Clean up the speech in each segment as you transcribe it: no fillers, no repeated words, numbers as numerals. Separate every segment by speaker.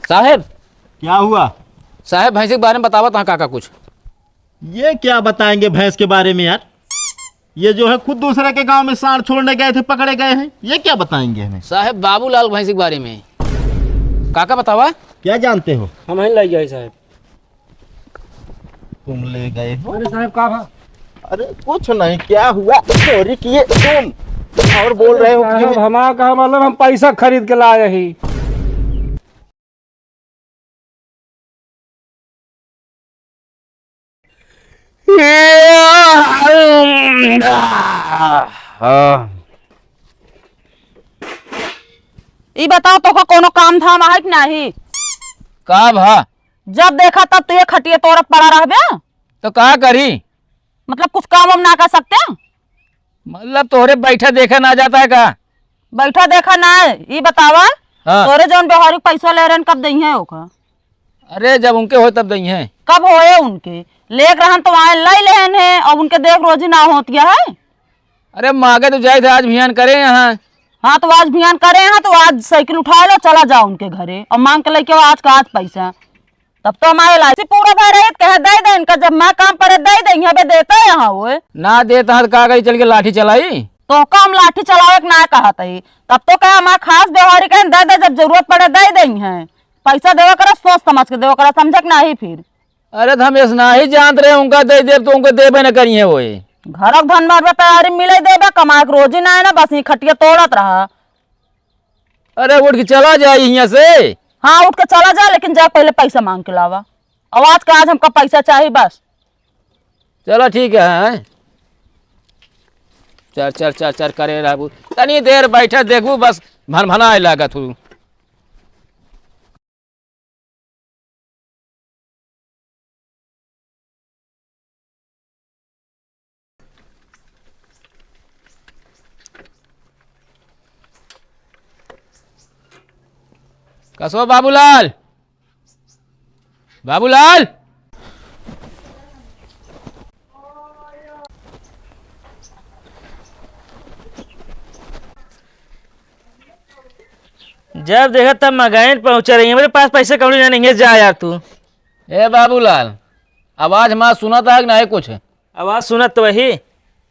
Speaker 1: साहब।
Speaker 2: क्या हुआ?
Speaker 1: साहब भैंस के बारे में बतावा था काका कुछ।
Speaker 2: ये क्या बताएंगे भैंस के बारे में यार? ये जो है खुद दूसरे के गांव में सांड छोड़ने गए थे, पकड़े गए हैं। ये क्या बताएंगे हमें?
Speaker 1: साहब बाबूलाल भैंस के बारे में काका बतावा।
Speaker 2: क्या जानते हो?
Speaker 3: हम ही ले गए साहब।
Speaker 2: तुम ले गए हो?
Speaker 3: अरे साहब का भा?
Speaker 2: अरे कुछ नहीं, क्या हुआ? चोरी किए तुम और बोल रहे हो कि
Speaker 3: साहब हमारा कहा मतलब हम पैसा खरीद के लाए ही।
Speaker 4: ई बताओ तो का कोनो काम धाम है कि नहीं?
Speaker 1: का भा?
Speaker 4: जब देखा तब तो ये खटिया तोड़त पड़ा रह बे।
Speaker 1: तो का करी?
Speaker 4: मतलब कुछ काम हम ना कर सकते?
Speaker 1: मतलब तोहरे बैठा देखा ना जाता है का?
Speaker 4: बैठा देखा ना है। ई बतावा
Speaker 1: हाँ।
Speaker 4: तोरे जौन बेहारी पैसा ले रहे कब दही है ओका?
Speaker 1: अरे जब उनके हो तब दही है।
Speaker 4: कब होए उनके? लेक रहन तो आए लई लेहन है और उनके देख रोजी ना होती है।
Speaker 1: अरे मांगे तो जाए थे आज भियान करे यहाँ।
Speaker 4: हाँ तो आज भियान करे हैं तो आज साइकिल उठा लो चला जाओ उनके घरे और मांग के लेके आज का आज पैसा। तब तो हमारे लाइफ पूरा भर रहे कह दे दे इनका जब मैं काम पर दे दे यहाँ पे देता है यहाँ वो
Speaker 1: ना देता तो का गई चल के लाठी चलाई।
Speaker 4: तो काम लाठी चलावे के ना कहा था तब तो कहा हमारा खास व्यवहारिक है दे दे जब जरूरत पड़े दे दे है पैसा देवा करा सोच समझ के देवा करा समझ के नहीं फिर।
Speaker 1: अरे तो हम इतना ही जानते रहे उनका दे दे तो उनको देवे न करिए वो
Speaker 4: घर धन बार तैयारी मिले देवे कमा के रोजी ना है ना बस ये खटिया तोड़त रहा।
Speaker 1: अरे उठ के चला जाए यहाँ से।
Speaker 4: हाँ उठ के चला जा लेकिन जा पहले पैसा मांग के लावा आवाज का आज हमका पैसा चाहिए बस।
Speaker 1: चलो ठीक है। चल चल चल चल करे रहू तनी देर बैठे देखू बस भन भना लागत तू। कसो बाबूलाल बाबूलाल।
Speaker 3: जब देखा तब मगाइन पहुंच रही है मेरे पास पैसे कौड़ी नहीं है जा यार तू।
Speaker 1: ए बाबूलाल आवाज हमारा सुना था कि नहीं कुछ?
Speaker 3: आवाज सुनत तो वही।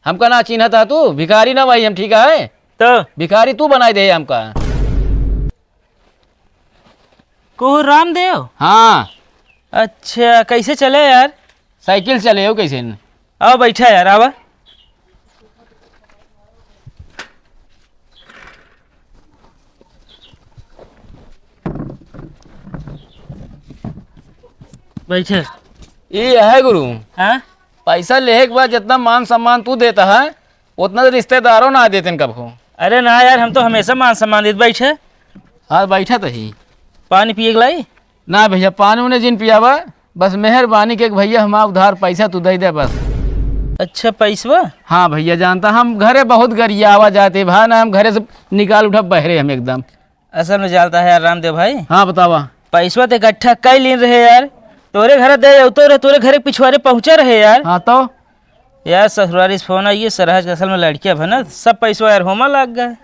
Speaker 1: हमका ना चिन्ह था तू भिखारी ना भाई हम ठीक है
Speaker 3: तो
Speaker 1: भिखारी तू बनाई दे हमका।
Speaker 3: को रामदेव?
Speaker 1: हाँ
Speaker 3: अच्छा कैसे चले यार?
Speaker 1: साइकिल चले हो कैसे न?
Speaker 3: आओ बैठा यार आवा। बैठे।
Speaker 1: ये है गुरु।
Speaker 3: हाँ
Speaker 1: पैसा लेने के बाद जितना मान सम्मान तू देता है उतना तो रिश्तेदारों ना देते कब को।
Speaker 3: अरे ना यार हम तो हमेशा मान सम्मान देते। बैठे।
Speaker 1: हाँ बैठा तो ही।
Speaker 3: पानी पिए के लाई?
Speaker 1: ना भैया पानी उन्हें जिन पियावा बस मेहरबानी के भैया हमारा उधार पैसा तू दे दे बस।
Speaker 3: अच्छा पैसवा?
Speaker 1: हाँ भैया जानता हम घरे बहुत गरियावा जाते भाई ना हम घरे से निकाल उठा बहरे हम एकदम।
Speaker 3: असल में जानता है यार रामदेव भाई।
Speaker 1: हाँ बतावा।
Speaker 3: पैसवा तो इकट्ठा कई लीन रहे यार तोरे घर दे तो रहे तोरे घर पिछवाड़े पहुंचे रहे यार।
Speaker 1: हाँ तो
Speaker 3: यार ससुराली से फोन आई सरहज असल में लड़कियां भना सब पैसवा यार होमा लग गए।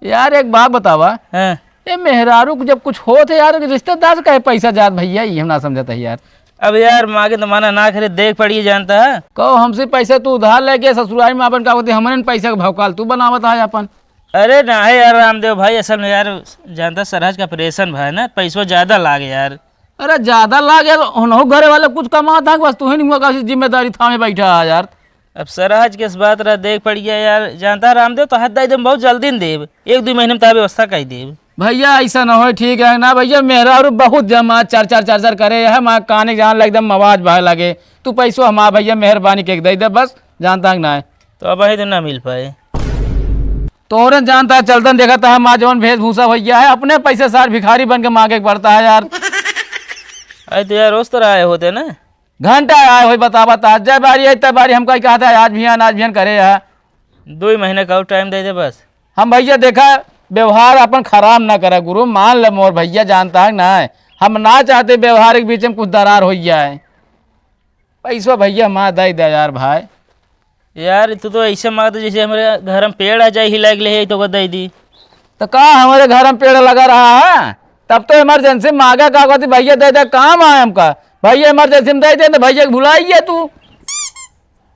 Speaker 1: यार एक बात बतावा।
Speaker 3: हाँ
Speaker 1: ये मेहरारू को जब कुछ हो थे यार रिश्तेदार का पैसा जात भैया ये हम ना समझता यार।
Speaker 3: अब यार मांगे तो माना ना करे देख पड़िए जानता है।
Speaker 1: कहो हमसे पैसा तू उधार ले गया ससुराल में अपन का होते हमने पैसा का भौकाल तू बनावत है अपन।
Speaker 3: अरे ना है यार रामदेव भाई असल में यार जानता सरहज का ऑपरेशन भाई ना पैसवा ज्यादा लागे यार।
Speaker 1: अरे ज्यादा लागे तो घरे वाले कुछ कमाता है बस तू ही नहीं हुआ जिम्मेदारी था में बैठा है यार।
Speaker 3: अब सरहज किस बात रहा देख पड़ गया यार जानता है रामदेव तो हद एकदम बहुत जल्दी न देव 1-2 महीने में तो व्यवस्था कर देव।
Speaker 1: भैया ऐसा ना हो ठीक है ना भैया मेहरारू बहुत जमा चार करे है माँ काने जान एकदम आवाज बह लगे तू पैसो हमारा भैया मेहरबानी के दे दे बस जानता है ना है।
Speaker 3: तो अब ही तो ना मिल पाए।
Speaker 1: तोरन जानता है चलता देखा था माँ जवन वेशभूषा भैया है अपने पैसे सार भिखारी बन के मांगे पड़ता है यार।
Speaker 3: अरे तो यार रोज तो आए होते ना
Speaker 1: घंटा आए हो बता जब बारी तब बारी हमका कहता है आज भियान करे है
Speaker 3: 2 महीने का और टाइम दे दे बस।
Speaker 1: हम भैया देखा व्यवहार अपन खराब ना करे गुरु मान ले मोर भैया जानता है ना हम ना चाहते व्यवहार के बीच में कुछ दरार हो जाए पैसा भैया माँ दे दे यार भाई।
Speaker 3: यार तू तो ऐसे मांगता जैसे हमारे घर में पेड़ आ जाए हिला के ले तो दे दी।
Speaker 1: तो कहा हमारे घर में पेड़ लगा रहा है तब तो इमरजेंसी मांगा का कहती भैया दे दे, काम आए हमका भैया इमरजेंसी में दे दे तो भैया भुलाइए तू।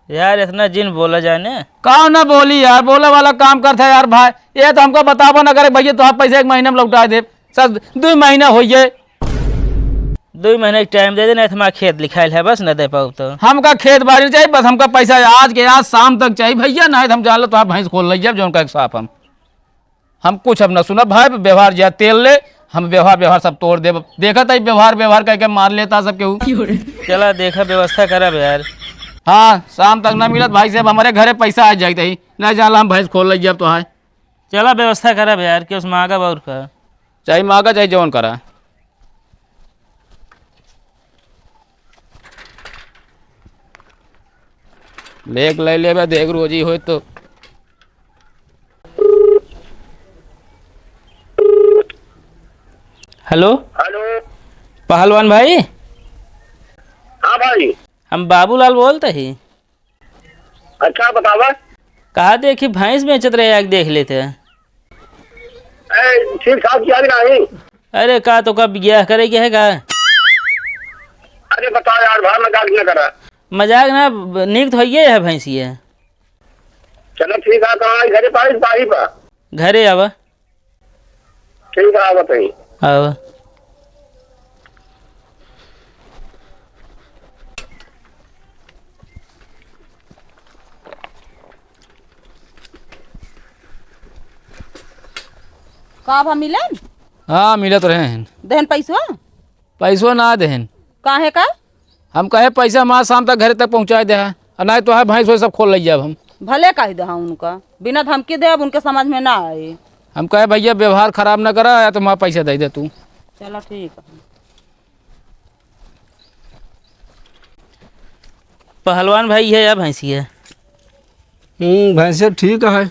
Speaker 3: यार इतना जिन बोला जाने।
Speaker 1: कहा ना बोली यार, बोले वाला काम करता है यार भाई। ये तो हमको बताबो ना करे भैया तो आप पैसे 1 महीने में लौटा दे, सर 2 महीना हो गए।
Speaker 3: 2 महीने का टाइम दे देना, हमारा खेत लिखाइल है बस न दे पाऊ तो।
Speaker 1: हमका खेत बाड़ी चाहिए बस, हमका पैसा आज के आज शाम तक चाहिए भैया, ना तो हम जान लो तो आप भैंस खोल लीजिए जो उनका साफ हम कुछ अब ना सुना भाई। व्यवहार जा तेल ले, हम व्यवहार सब तोड़ दे। देखा था व्यवहार कह के मार लेता सब केहू।
Speaker 3: चला देखा व्यवस्था करब यार।
Speaker 1: हाँ शाम तक ना मिलत भाई साहब, हमारे घरे पैसा आ जाए ही नहीं जान हम भैंस खोल लीजिए अब तो है।
Speaker 3: चला व्यवस्था करब यार कि उस मांगा और का
Speaker 1: चाहे मांगा चाहे जौन करा। देख ले देख रोजी हो तो।
Speaker 3: Hello
Speaker 5: hello.
Speaker 3: पहलवान भाई,
Speaker 5: हाँ भाई।
Speaker 3: हम बाबूलाल बोलते ही।
Speaker 5: अच्छा बतावा।
Speaker 3: कहा थे कि भैंस बेचत रहे, आग देख लेते।
Speaker 5: ठीक ठाक किया नहीं।
Speaker 3: अरे का तो कब ब्याह करे क्या है का?
Speaker 5: अरे बताओ यार भाई, मजाक न करा।
Speaker 3: मजाक ना, निक तो ये है भैंसी है।
Speaker 5: चलो ठीक है, कहाँ घरे पाई बाही पा।
Speaker 3: घरे आवा।
Speaker 5: ठीक है बताइए।
Speaker 3: आवा।
Speaker 4: का भा मिलन
Speaker 1: हाँ मिलत रहे हैं।
Speaker 4: देहन पैसा
Speaker 1: पैसो ना देहन,
Speaker 4: काहे का?
Speaker 1: हम कहे पैसा हमारा शाम तक घरे तक पहुँचा दे है, और नहीं तो है भैंस वो सब खोल लीजिए अब हम।
Speaker 4: भले कह दे उनका, बिना धमकी दे अब उनके समझ में ना आए।
Speaker 1: हम कहे भैया व्यवहार खराब ना करा या तो हमारा पैसा दे दे तू।
Speaker 4: चलो ठीक है।
Speaker 3: पहलवान भाई है या भैंसी है?
Speaker 6: भैंसे ठीक है।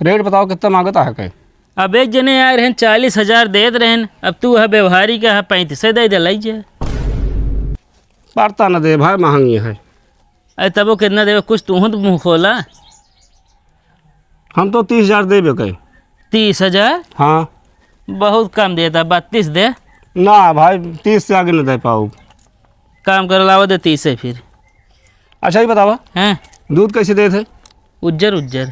Speaker 6: रेट बताओ कितना मांगता है? कहीं
Speaker 3: अब एक जने आए रहन 40,000 देत रहन, अब तू है व्यवहारी का है 35 दे दे लीजिए।
Speaker 6: पड़ता न दे भाई, महंगी है।
Speaker 3: अरे तब वो कितना देवे, कुछ तू तो मुँह खोला।
Speaker 6: हम तो 30,000 देबे कहीं।
Speaker 3: 30,000
Speaker 6: हाँ
Speaker 3: बहुत कम देता, 32 दे।
Speaker 6: ना भाई, 30 से आगे न दे पाऊ।
Speaker 3: काम कर लाओ दे 30 से फिर।
Speaker 6: अच्छा ही बतावा,
Speaker 3: हैं
Speaker 6: दूध कैसे दे थे?
Speaker 3: उज्जर उज्जर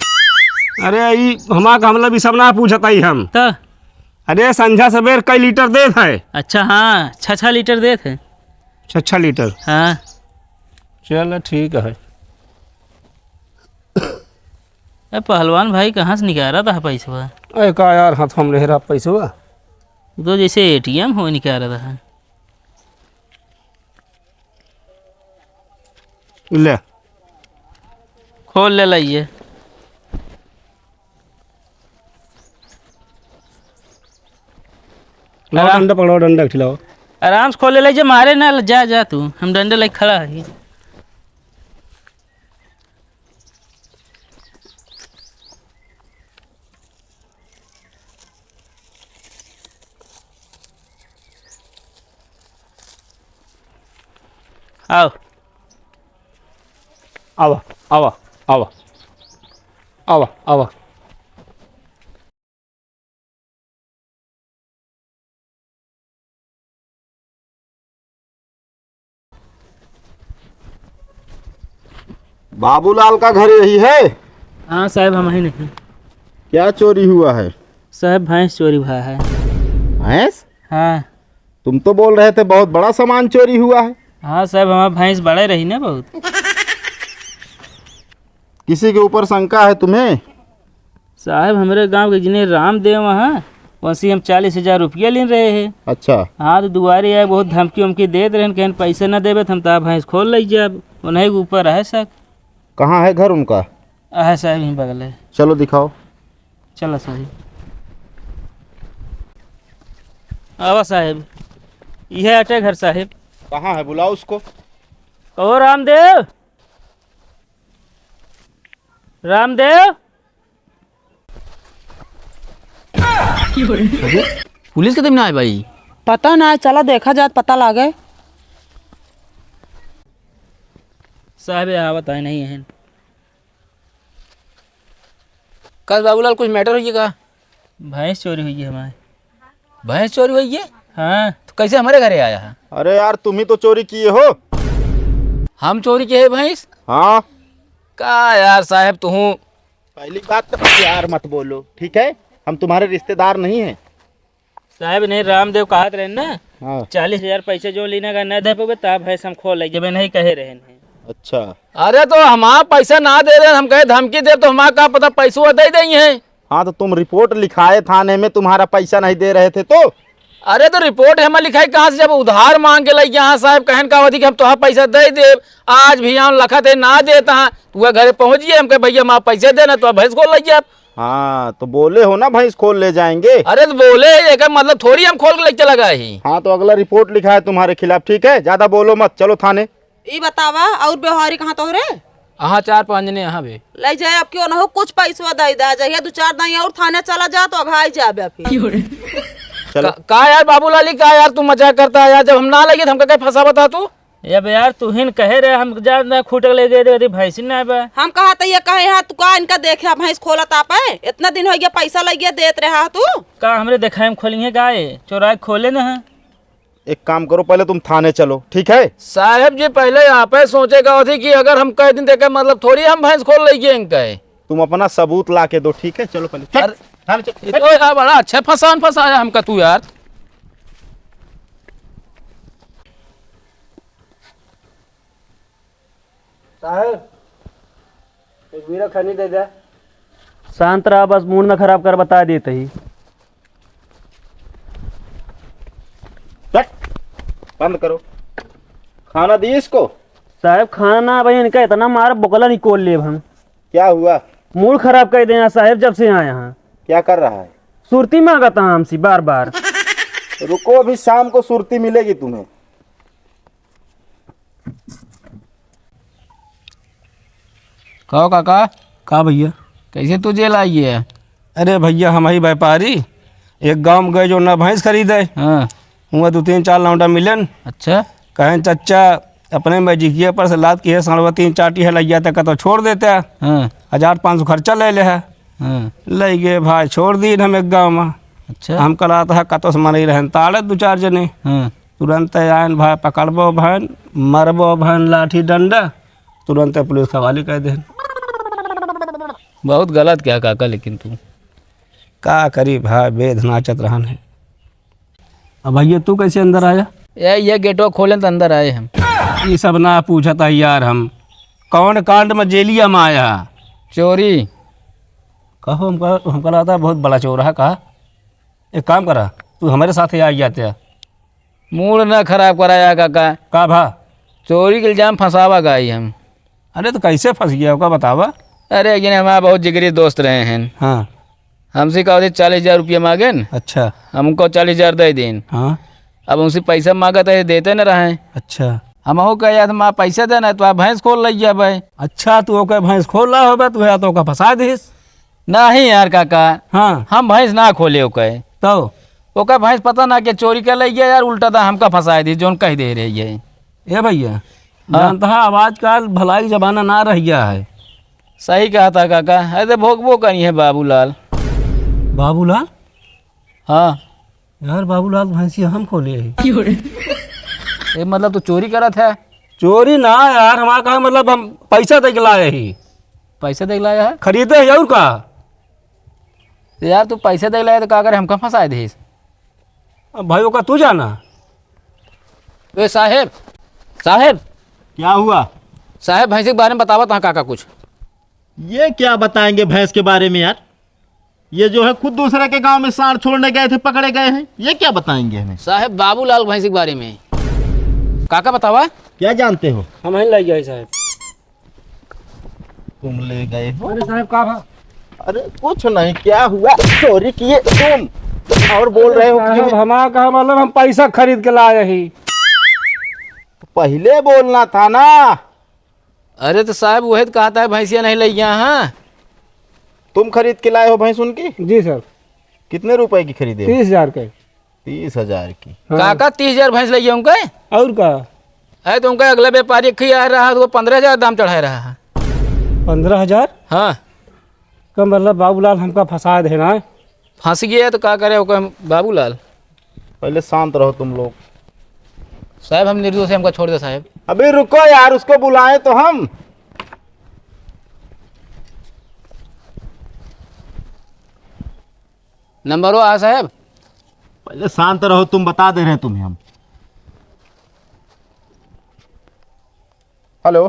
Speaker 6: अरे ई हमारा हमला भी सब ना पूछता ही हम।
Speaker 3: तो
Speaker 6: अरे संझा सवेर कई लीटर दे है?
Speaker 3: अच्छा हाँ 6 लीटर दे थे।
Speaker 6: 6 लीटर।
Speaker 3: हाँ
Speaker 6: चल ठीक है।
Speaker 3: अरे पहलवान भाई कहाँ से निकाला था पैसा?
Speaker 6: अरे का यार, हाथ हम रह रहा पैसा
Speaker 3: तो जैसे ATM हो निकाला था।
Speaker 6: ले
Speaker 3: खोल ले लाइए।
Speaker 6: लाओ डंडा पकड़ो, डंडा खिलाओ।
Speaker 3: आराम से खोल ले लीजिए, मारे ना जा जा तू, हम डंडे लेके खड़ा है। आओ
Speaker 6: आवा आवा आवा आवा आवा।
Speaker 2: बाबूलाल का घर यही है?
Speaker 3: हाँ साहब, हम ही नहीं।
Speaker 2: क्या चोरी हुआ है?
Speaker 3: साहब भैंस चोरी हुआ है।
Speaker 2: भैंस?
Speaker 3: हाँ
Speaker 2: तुम तो बोल रहे थे बहुत बड़ा सामान चोरी हुआ है।
Speaker 3: हाँ साहब, हमारा भैंस बड़े रही ना बहुत।
Speaker 2: किसी के ऊपर शंका है तुम्हें?
Speaker 3: साहब हमारे गांव के जिन्हें रामदेव वहाँ वैसे हम 40,000 रुपया ले रहे हैं।
Speaker 2: अच्छा।
Speaker 3: हाँ तो दुआरे आए, बहुत धमकी उमकी देते रहे, कहीं पैसे ना देवे तो हम तो भैंस खोल लीजिए। अब उन्हीं के ऊपर है साहब।
Speaker 2: कहाँ है घर उनका?
Speaker 3: है साहब यहीं बगल है।
Speaker 2: चलो दिखाओ।
Speaker 3: चलो साहब। आवा साहब, यह अटे घर साहब।
Speaker 2: कहाँ है, बुलाओ उसको।
Speaker 3: ओ रामदेव, रामदेव।
Speaker 1: पुलिस के दिन ना आए भाई?
Speaker 4: पता ना, चला देखा जाए पता लागे।
Speaker 3: साहब आवत आए नहीं है।
Speaker 1: कल बाबूलाल कुछ मैटर हुई का?
Speaker 3: भैंस चोरी हुई है हमारे।
Speaker 1: भैंस चोरी हुई है?
Speaker 3: हाँ
Speaker 1: तो कैसे हमारे घरे आया है?
Speaker 2: अरे यार तुम ही तो चोरी किए हो।
Speaker 1: हम चोरी किए है भैंस?
Speaker 2: हाँ
Speaker 1: का यार साहब तू
Speaker 2: पहली बात तो यार मत बोलो, ठीक है? हम तुम्हारे रिश्तेदार नहीं हैं।
Speaker 3: साहब नहीं रामदेव कहत रहे ना
Speaker 2: हाँ
Speaker 3: 40,000 पैसे जो लेना का न दे पे तब भैंस हम खोल लेंगे नहीं कहे रहे हैं।
Speaker 2: अच्छा।
Speaker 1: अरे तो हमारा पैसा ना दे रहे हम कहे धमकी दे तो हमारा क्या पता पैसों दे देंगे हैं।
Speaker 2: हाँ तो तुम रिपोर्ट लिखाए थाने में, तुम्हारा पैसा नहीं दे रहे थे तो?
Speaker 1: अरे तो रिपोर्ट हमें लिखाई कहाँ से जब उधार मांग के लगे यहाँ साहब कहन का अवधि कि हम तुहा पैसा दे दे। आज भी यहाँ लखत है ना देता है तू घरे पहुँच गए हम कहे भैया हमारा पैसे देना तो भैंस खोल लीजिए आप।
Speaker 2: हाँ तो बोले हो ना भैंस खोल ले जाएंगे।
Speaker 1: अरे तो बोले एक मतलब थोड़ी हम खोल के लेके चला गए ही।
Speaker 2: हाँ तो अगला रिपोर्ट लिखा है तुम्हारे खिलाफ, ठीक है? ज्यादा बोलो मत, चलो थाने।
Speaker 4: ई बतावा और व्यवहारी कहाँ तो रे
Speaker 1: हाँ 4-5 जने यहाँ भी
Speaker 4: ले जाए अब क्यों ना हो कुछ पैसा दे दा जाइए 2-4 दिन और थाने चला जा तो अघाई जाबे फिर।
Speaker 2: चलो
Speaker 1: का यार बाबूलाली का यार तू मजाक करता है यार, जब हम ना लगे तो हमका क्या फंसा बता तू।
Speaker 3: अब यार तू हिन कहे रहे हम ज्यादा खूट ले गए भैंस ना बा।
Speaker 4: हम कहा तो ये कहे हाँ तू का इनका देखे भैंस खोला ताप है इतना दिन हो गया पैसा लग गया देत रहा तू
Speaker 3: का हमरे देखा हम खोलेंगे गाय चोरा खोले ना है।
Speaker 2: एक काम करो, पहले तुम थाने चलो, ठीक है?
Speaker 1: साहब जी पहले यहाँ पे सोचेगा थी कि अगर हम कह दिन देखे मतलब थोड़ी हम भैंस खोल लेंगे इनका।
Speaker 2: तुम अपना सबूत ला के दो, ठीक है? चलो पहले चल, थाने चल।
Speaker 1: ये तो यार बड़ा अच्छा फंसाया हमका तू यार।
Speaker 6: साहब एक वीरा खनी दे दे।
Speaker 3: शांत रहा बस मूड न खराब कर बता देते ही।
Speaker 2: चल, बंद करो। खाना दी इसको?
Speaker 3: साहब खाना भाई इनका इतना मार बोकला निकोल ले हम।
Speaker 2: क्या हुआ?
Speaker 3: मूड खराब कर देना साहब जब से आए यहाँ।
Speaker 2: क्या कर रहा है?
Speaker 3: सुरती मांगता हमसे बार बार।
Speaker 2: रुको अभी शाम को सुरती मिलेगी तुम्हें।
Speaker 1: कहो काका
Speaker 6: का भैया?
Speaker 1: कैसे तू जेल आई है?
Speaker 6: अरे भैया हम ही व्यापारी एक गांव में गए जो ना भैंस खरीदे।
Speaker 1: हाँ
Speaker 6: हुआ 2-3-4 लौंडा मिलन।
Speaker 1: अच्छा
Speaker 6: कहें चच्चा अपने मैजिकिया पर से लाद की है 3.25 है लग जाता का तो छोड़ देते हैं।
Speaker 1: हाँ
Speaker 6: 1,500 खर्चा ले ले है।
Speaker 1: हाँ
Speaker 6: ले गए भाई छोड़ दी हम एक गाँव में।
Speaker 1: अच्छा
Speaker 6: हम कल आता है कतो से मरी रहन ताड़े 2-4 जने
Speaker 1: हाँ
Speaker 6: तुरंत आयन भाई पकड़बो भैन मरबो भैन लाठी डंडा तुरंत पुलिस के हवाले कर दे।
Speaker 1: बहुत गलत क्या काका लेकिन तू।
Speaker 6: का करी भाई वेद नाचत रहन है। अब भैया तू कैसे अंदर आया?
Speaker 1: ये गेटवा खोले तो अंदर आए हम।
Speaker 6: ये सब ना पूछता यार हम कौन कांड में जेलिया में आया?
Speaker 1: चोरी।
Speaker 6: कहो हमको लगता है बहुत बड़ा चोर है। कहा एक काम करा तू हमारे साथ ही आ जाते है।
Speaker 1: मूड ना खराब कराया काका।
Speaker 6: का भा?
Speaker 1: चोरी के इल्जाम फंसावा गई हम।
Speaker 6: अरे तो कैसे फंस गया होगा बतावा।
Speaker 1: अरे ये हमारा बहुत जिगरी दोस्त रहे हैं।
Speaker 6: हाँ
Speaker 1: हमसे कहो 40,000 रुपया मांगे न
Speaker 6: अच्छा
Speaker 1: हमको 40,000 दे दिन।
Speaker 6: हाँ
Speaker 1: अब उनसे पैसा मांगा तो ये देते न रहे।
Speaker 6: अच्छा
Speaker 1: हम हो कह यार माँ पैसा देना तो आप भैंस खोल लीजिए भाई।
Speaker 6: अच्छा तू ओके भैंस खोल रहा होगा तू या तो ओका फंसा दीस।
Speaker 1: नहीं यार काका
Speaker 6: हाँ
Speaker 1: हम भैंस ना खोले ओके
Speaker 6: तो
Speaker 1: ओका भैंस पता ना कि चोरी कर लिया यार उल्टा था हमका फंसा दी जोन कह दे रही है।
Speaker 6: ये भैया जानता है आवाज का भलाई जमाना ना रह गया है।
Speaker 1: सही कहा था काका। ऐसे भोगबो करी है बाबूलाल।
Speaker 6: बाबूलाल?
Speaker 1: हाँ
Speaker 6: यार बाबूलाल भैंसी हम खोले है।
Speaker 1: ये मतलब तू चोरी करत है?
Speaker 6: चोरी ना यार हमारा कहा मतलब हम पैसा दे के लाए ही
Speaker 1: पैसे दे लाया है?
Speaker 6: खरीदे है और का।
Speaker 1: तो यार तू पैसे दे लाया तो का करे हमका फंसा दे।
Speaker 6: अब भाई का तू जाना।
Speaker 1: ए साहेब साहेब
Speaker 2: क्या हुआ?
Speaker 1: साहेब भैंस के बारे में बतावा था काका कुछ।
Speaker 2: ये क्या बताएंगे भैंस के बारे में यार? ये जो है खुद दूसरे के गांव में सांड छोड़ने गए थे, पकड़े गए हैं। ये क्या बताएंगे हमें?
Speaker 1: साहेब बाबूलाल भैंस के बारे में काका बतावा।
Speaker 2: क्या जानते हो?
Speaker 6: हम ही ले गए साहब।
Speaker 2: तुम ले गए हो?
Speaker 6: अरे साहब का भा?
Speaker 2: अरे कुछ नहीं, क्या हुआ? चोरी किए तुम और बोल रहे हो कि
Speaker 6: हमारा कहा मतलब हम पैसा खरीद के लाए ही।
Speaker 2: पहले बोलना था ना।
Speaker 1: अरे तो साहब वही तो कहता है भैंसिया नहीं ले गया। हाँ
Speaker 2: तुम खरीद के लाए हो भैंस उनकी?
Speaker 6: जी सर।
Speaker 2: कितने रुपए की खरीदे?
Speaker 6: 30,000 के।
Speaker 2: 30,000 की।
Speaker 1: काका 30,000 भैंस ले गया उनका।
Speaker 6: और का?
Speaker 1: है तो उनका अगला व्यापारी खी आ रहा है तो वो 15,000 दाम चढ़ा रहा है।
Speaker 6: 15,000
Speaker 1: हाँ
Speaker 6: का मतलब बाबूलाल हमका फंसा देना है।
Speaker 1: फंस गया तो क्या करे ओका बाबूलाल।
Speaker 2: पहले शांत रहो तुम लोग।
Speaker 1: साहब हम निर्दोष है, हमको छोड़ दो साहब।
Speaker 2: अभी रुको यार, उसको बुलाए तो हम।
Speaker 1: नंबर हो साहब।
Speaker 2: पहले शांत रहो, तुम बता दे रहे हैं तुम्हें हम। हेलो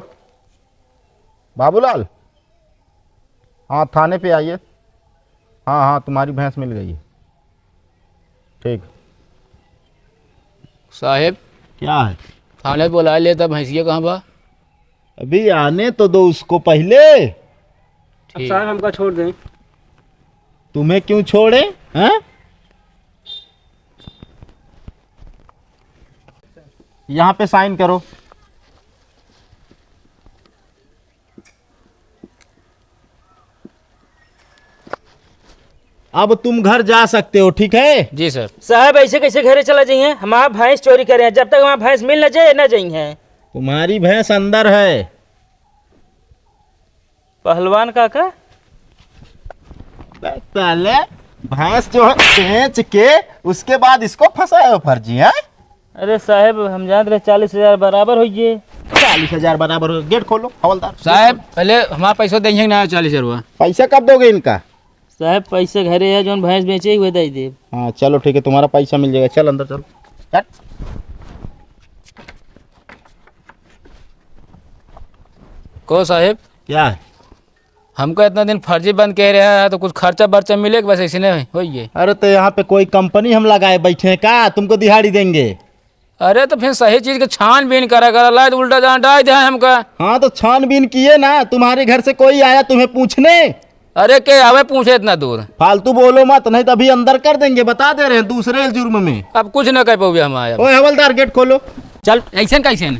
Speaker 2: बाबूलाल, हाँ थाने पे आइए। हाँ हाँ तुम्हारी भैंस मिल गई है। ठीक।
Speaker 1: साहब
Speaker 2: क्या है?
Speaker 1: थाने बुला लेता, भैंसिया कहाँ बा?
Speaker 2: अभी आने तो दो उसको पहले।
Speaker 6: अब साहब हमको छोड़ दें।
Speaker 2: तुम्हें क्यों छोड़े हैं? यहाँ पे साइन करो। अब तुम घर जा सकते हो, ठीक है?
Speaker 1: जी सर।
Speaker 3: साहब ऐसे कैसे घरे चला जाइए? हमारा भैंस चोरी करे हैं, जब तक हमारा भैंस मिल न जाए न जाइए।
Speaker 2: तुम्हारी भैंस अंदर है।
Speaker 3: पहलवान काका,
Speaker 2: पहले भैंस जो है बेच के उसके बाद इसको फंसाए हो फर्जी है।
Speaker 3: अरे साहब हम जान रहे 40,000 बराबर होइए।
Speaker 2: 40,000 बराबर हो। गेट खोलो हवलदार।
Speaker 1: साहब पहले हमारा पैसा देंगे ना 40,000 रुपया।
Speaker 2: पैसा कब दोगे इनका?
Speaker 3: साहब पैसे घरे है, जो भैंस बेचे हुए दे दे।
Speaker 2: हाँ चलो ठीक है, तुम्हारा पैसा मिल जाएगा। चल अंदर चलो। चल।
Speaker 1: को साहब
Speaker 2: क्या है?
Speaker 1: हमको इतना दिन फर्जी बंद कह रहा है, तो कुछ खर्चा बर्चा मिलेगा? बस ऐसे नहीं होइए।
Speaker 2: अरे तो यहाँ पे कोई कंपनी हम लगाए बैठे हैं का? तुमको दिहाड़ी देंगे?
Speaker 1: अरे तो फिर सही चीज के छानबीन करा कर ला, तो उल्टा जान डाल दिया है हमका।
Speaker 2: हाँ तो छानबीन किए ना। तुम्हारे घर से कोई आया तुम्हें पूछने?
Speaker 1: अरे के आवे पूछे इतना दूर?
Speaker 2: फालतू बोलो मत, नहीं तो अभी अंदर कर देंगे। बता दे रहे हैं, दूसरे जुर्म में।
Speaker 1: अब कुछ न कर पाओगे हम आया।
Speaker 2: ओए हवलदार गेट खोलो।
Speaker 1: चल ऐसे कैसे?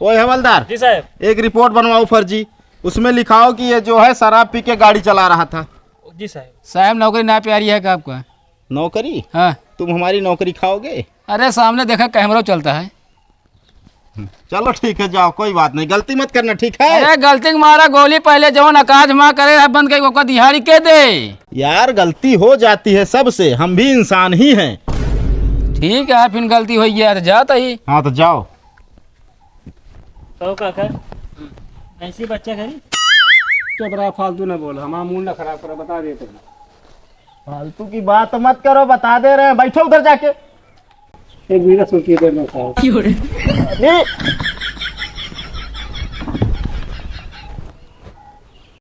Speaker 2: ओए हवलदार,
Speaker 3: जी साहब।
Speaker 2: एक रिपोर्ट बनवाओ फर्जी। उसमें लिखाओ कि ये जो है शराब पी के गाड़ी चला रहा था।
Speaker 3: जी साहब।
Speaker 1: साहब नौकरी ना प्यारी है का आपका?
Speaker 2: नौकरी?
Speaker 1: हाँ।
Speaker 2: तुम हमारी नौकरी खाओगे?
Speaker 1: अरे सामने देखा कैमरा चलता है।
Speaker 2: चलो ठीक है, जाओ, कोई बात नहीं। गलती मत करना, ठीक है?
Speaker 1: अरे गलती के मारा गोली पहले जवन अकाज माँ करे है बंद करके ओका दिहाड़ी के दे।
Speaker 2: यार गलती हो जाती है सबसे, हम भी इंसान ही हैं।
Speaker 1: ठीक है फिर गलती हुई है तो जाता ही।
Speaker 2: हाँ तो जाओ।
Speaker 3: तो काका ऐसी बच्चा घरी
Speaker 6: चुप रहा, फालतू ना बोल, हमारा मूड ना खराब करो, बता देते हैं।
Speaker 2: फालतू की बात मत करो, बता दे रहे हैं। बैठो उधर जाके।
Speaker 6: एक मिनट सोचिए देर में साहब।
Speaker 2: नहीं